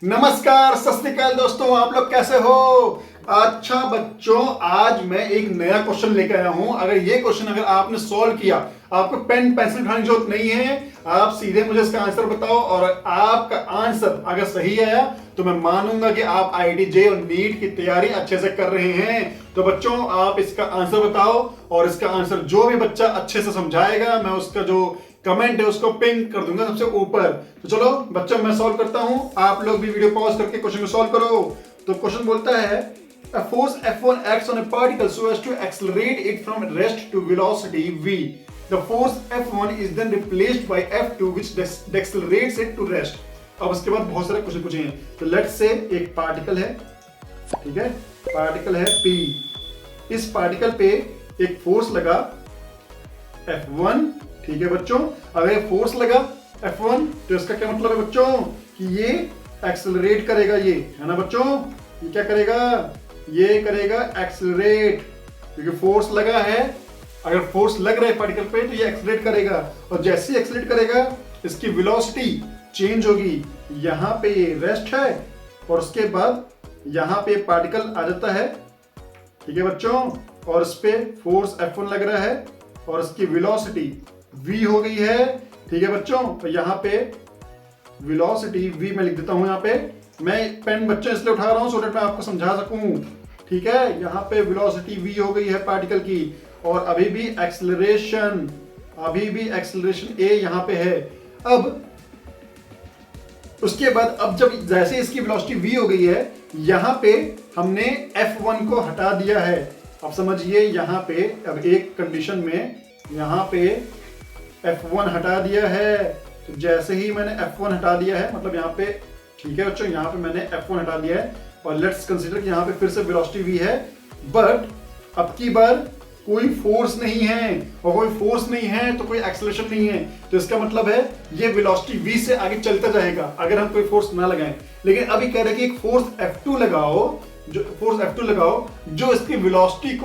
नमस्कार, सत श्री अकाल दोस्तों, आप लोग कैसे हो? अच्छा बच्चों, आज मैं एक नया क्वेश्चन लेकर आया हूं। अगर ये क्वेश्चन अगर आपने सॉल्व किया, आपको पेन पेंसिल उठाने की जरूरत नहीं है। आप सीधे मुझे इसका आंसर बताओ और आपका आंसर अगर सही आया तो मैं मानूंगा कि आप IIT-JEE और नीट की तैयारी अच्छे से कर रहे हैं। तो बच्चों, आप इसका आंसर बताओ और इसका आंसर जो भी बच्चा अच्छे से समझाएगा, मैं उसका जो कमेंट है उसको पिन कर दूंगा सबसे ऊपर। तो चलो बच्चों, मैं सॉल्व करता हूं, आप लोग भी वीडियो पॉज करके क्वेश्चन को सॉल्व करो। तो क्वेश्चन बोलता है a force F1 acts on a particle so as to accelerate it from rest to velocity v. The force F1 is then replaced by F2 which decelerates it to rest. अब उसके बाद बहुत सारे question पूछे हैं। तो let's say एक particle है, ठीक है, पार्टिकल है P। इस पार्टिकल पे एक फोर्स लगा F1, ठीक है बच्चों। अगर ये फोर्स लगा F1 तो इसका क्या मतलब है बच्चों कि ये एक्सेलरेट करेगा, ये है ना बच्चों। ये क्या करेगा? ये करेगा एक्सेलरेट, क्योंकि फोर्स लगा है। अगर फोर्स लग रहा है पार्टिकल पे तो ये एक्सेलरेट करेगा, और जैसे ही एक्सेलरेट करेगा इसकी वेलोसिटी चेंज होगी। यहां पे ये रेस्ट है और उसके बाद यहां पे पार्टिकल आ जाता है, ठीक है बच्चों, और इस पे फोर्स F1 लग रहा है और इसकी वेलोसिटी v हो गई है, ठीक है बच्चों। तो यहाँ पे वेलोसिटी v मैं लिख देता हूं। यहाँ पे मैं पेन बच्चों इसलिए उठा रहा हूं सो दैट मैं आपको समझा सकूं, ठीक है। यहाँ पे वेलोसिटी v हो गई है पार्टिकल की, और अभी भी एक्सेलरेशन a यहाँ पे है। अब उसके बाद अब जब जैसे इसकी वेलोसिटी v हो गई है, यहाँ पे हमने F1 को हटा दिया है। अब समझिए, यहाँ पे अब एक कंडीशन में यहाँ पे F1 हटा दिया है। तो जैसे ही मैंने F1 हटा दिया है, मतलब यहाँ पे, ठीक है बच्चों, यहाँ पे मैंने F1 हटा दिया है, और लेट्स कंसीडर कि यहाँ पे फिर से वेलोसिटी v है, बट अब की बार कोई फोर्स नहीं है, और कोई फोर्स नहीं है तो कोई एक्सेलरेशन नहीं है। तो इसका मतलब है ये वेलोसिटी v से आगे चलता जाएगा अगर हम कोई फोर्स ना लगाएं। लेकिन अभी कह रहे हैं कि एक फोर्स F2 लगाओ, जो इसकी वेलोसिटी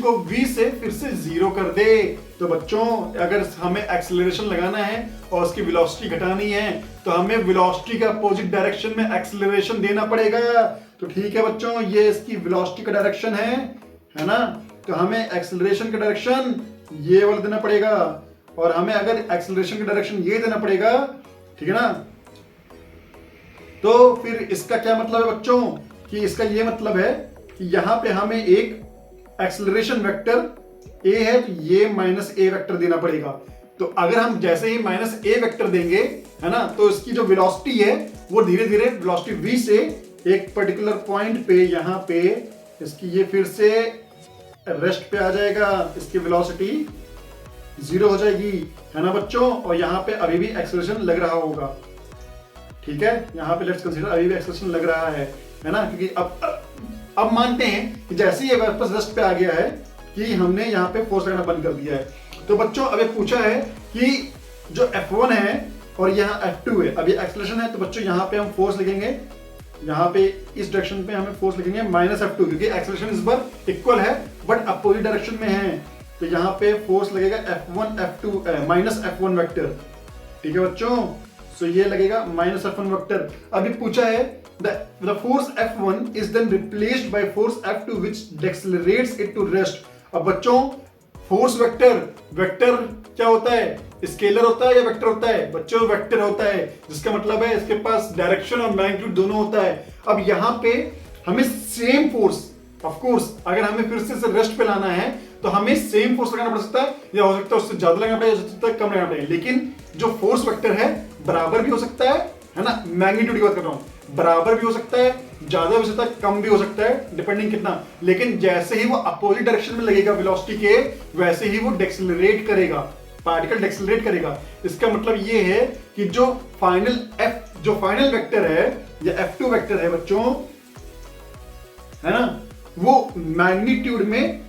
को v से फिर से जीरो कर दे। तो बच्चों, अगर हमें एक्सेलरेशन लगाना है और उसकी वेलोसिटी घटानी है तो हमें वेलोसिटी के अपोजिट डायरेक्शन में एक्सेलरेशन देना पड़ेगा। तो ठीक है बच्चों, ये इसकी वेलोसिटी का डायरेक्शन है ना। तो हमें एक्सेलरेशन का डायरेक्शन ये वाला देना पड़ेगा, और हमें अगर एक्सेलरेशन का डायरेक्शन ये देना पड़ेगा, ठीक है ना। तो फिर इसका क्या मतलब है बच्चों कि इसका ये मतलब है कि यहां पे हमें एक एक्सेलरेशन वेक्टर a है, तो ये -a वेक्टर देना पड़ेगा। तो अगर हम जैसे ही -a वेक्टर देंगे, है ना, तो इसकी जो वेलोसिटी है वो धीरे धीरे वेलोसिटी v से एक पर्टिकुलर पॉइंट पे यहाँ पे इसकी ये फिर से रेस्ट पे आ जाएगा, इसकी वेलोसिटी जीरो हो जाएगी, है ना बच्चों। और यहाँ पे अभी भी एक्सेलरेशन लग रहा होगा, ठीक है। यहाँ पे लेट्स कंसीडर अभी भी एक्सेलरेशन लग रहा है ना, क्योंकि अब मानते हैं कि जैसे ही वापस रेस्ट पे आ गया है कि हमने यहाँ पे फोर्स लगाना बंद कर दिया है। तो बच्चों, अभी पूछा है कि जो F1 है और यहाँ F2 है, अभी एक्सेलरेशन है, तो बच्चों यहाँ पे हम फोर्स लिखेंगे, यहाँ पे इस डायरेक्शन पे हमें फोर्स लिखेंगे -F2, क्योंकि एक्सेलरेशन इस बार इक्वल है बट अपोजिट डायरेक्शन में है। तो यहाँ पे फोर्स लगेगा -F1 वेक्टर, ठीक है बच्चों। सो ये लगेगा -F1 वेक्टर। अभी पूछा है the force F1 is then replaced by force F2 which decelerates it to rest. अब बच्चों, फोर्स वेक्टर क्या होता है? स्केलर होता है या वेक्टर होता है? बच्चों, वेक्टर होता है, जिसका मतलब है इसके पास डायरेक्शन और मैग्नीट्यूड दोनों होता है। अब यहाँ पे हमें सेम फोर्स, ऑफ कोर्स अगर हमें फिर से रेस्ट पे लाना है तो हमें सेम फोर्स लगाना पड़ सकता है, या हो सकता है उससे ज्यादा लगाना पड़ेगा, हो सकता है कम लगाना पड़ेगा। लेकिन जो फोर्स वेक्टर है बराबर भी हो सकता है ना, मैग्नीट्यूड की बात कर रहा हूं, बराबर भी हो सकता है, ज्यादा भी हो सकता है, कम भी हो सकता है, डिपेंडिंग कितना। लेकिन जैसे ही वो अपोजिट डायरेक्शन में लगेगा वेलोसिटी के, वैसे ही वो डेक्सेलरेट करेगा, पार्टिकल डेक्सेलरेट करेगा। इसका मतलब ये है कि जो फाइनल वेक्टर है या F2 वेक्टर है बच्चों, है ना, वो मैग्नीट्यूड में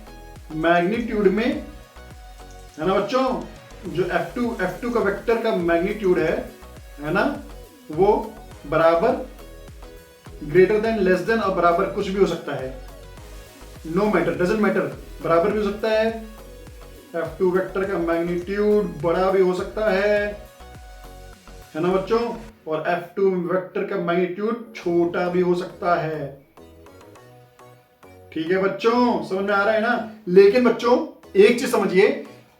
है ना बच्चों। जो F2 का वेक्टर का मैग्नीट्यूड है ना, वो बराबर, ग्रेटर देन, लेस देन और बराबर कुछ भी हो सकता है, नो मैटर, डजंट मैटर, बराबर भी हो सकता है। F2 वेक्टर का मैग्नीट्यूड बड़ा भी हो सकता है ना बच्चों। और F2 वेक्टर का मैग्नीट्यूड छोटा भी हो सकता है। ठीक है बच्चों, समझ में आ रहा है ना। लेकिन बच्चों एक चीज समझिए,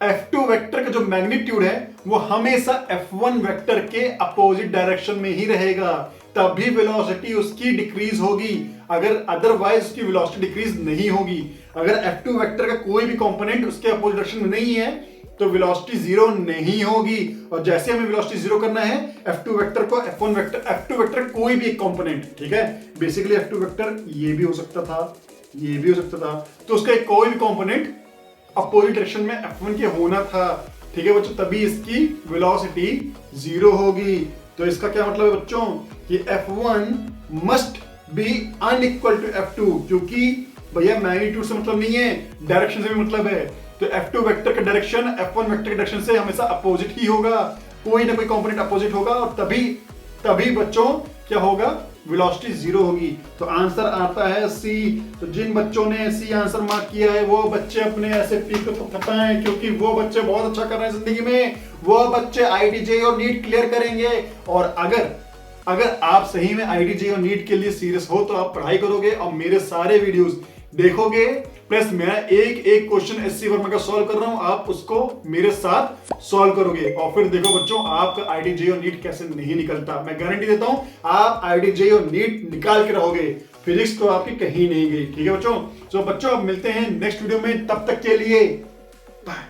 F2 वेक्टर का जो मैग्नीट्यूड है वो हमेशा F1 वेक्टर के अपोजिट डायरेक्शन में ही रहेगा, तभी वेलोसिटी उसकी डिक्रीज होगी। अगर अदरवाइज उसकी वेलोसिटी डिक्रीज नहीं होगी। अगर F2 वेक्टर का कोई भी कंपोनेंट उसके अपोजिट डायरेक्शन में नहीं है तो वेलोसिटी जीरो नहीं होगी। और जैसे हमें वेलोसिटी जीरो करना है, F2 वेक्टर को F1 वेक्टर, F2 वेक्टर कोई भी एक कंपोनेंट, ठीक है, बेसिकली F2 वेक्टर ये भी हो सकता था, ये भी हो सकता था, तो उसका एक कोई भी कंपोनेंट अपोजिट डायरेक्शन में F1 के होना था। ठीक है बच्चों, तभी इसकी वेलोसिटी जीरो होगी। तो इसका क्या मतलब है बच्चों कि F1 must be unequal to F2, क्योंकि भैया मैग्नीट्यूड से मतलब नहीं है, डायरेक्शन से भी मतलब है। तो F2 वेक्टर का डायरेक्शन F1 वेक्टर के डायरेक्शन से हमेशा अपोजिट ही होगा, कोई ना कोई कंपोनेंट अपोजिट होगा, और तभी बच्चों क्या होगा, वेलोसिटी जीरो होगी। तो आंसर आता है सी। तो जिन बच्चों ने सी आंसर मार्क किया है वो बच्चे अपने ऐसे पी को थपथपाएं, क्योंकि वो बच्चे बहुत अच्छा कर रहे हैं जिंदगी में, वो बच्चे IIT और नीट क्लियर करेंगे। और अगर आप सही में IIT और नीट के लिए सीरियस हो तो आप पढ़ाई करोगे और मेरे सारे वीडियोस देखोगे, प्लस मैं एक एक क्वेश्चन SC वर्मा का सॉल्व कर रहा हूं, आप उसको मेरे साथ सॉल्व करोगे, और फिर देखो बच्चों आपका IIT और नीट कैसे नहीं निकलता। मैं गारंटी देता हूं आप IIT और नीट निकाल के रहोगे, फिजिक्स तो आपकी कहीं नहीं गई। ठीक है बच्चों, तो बच्चों अब मिलते हैं नेक्स्ट वीडियो में, तब तक के लिए बाय।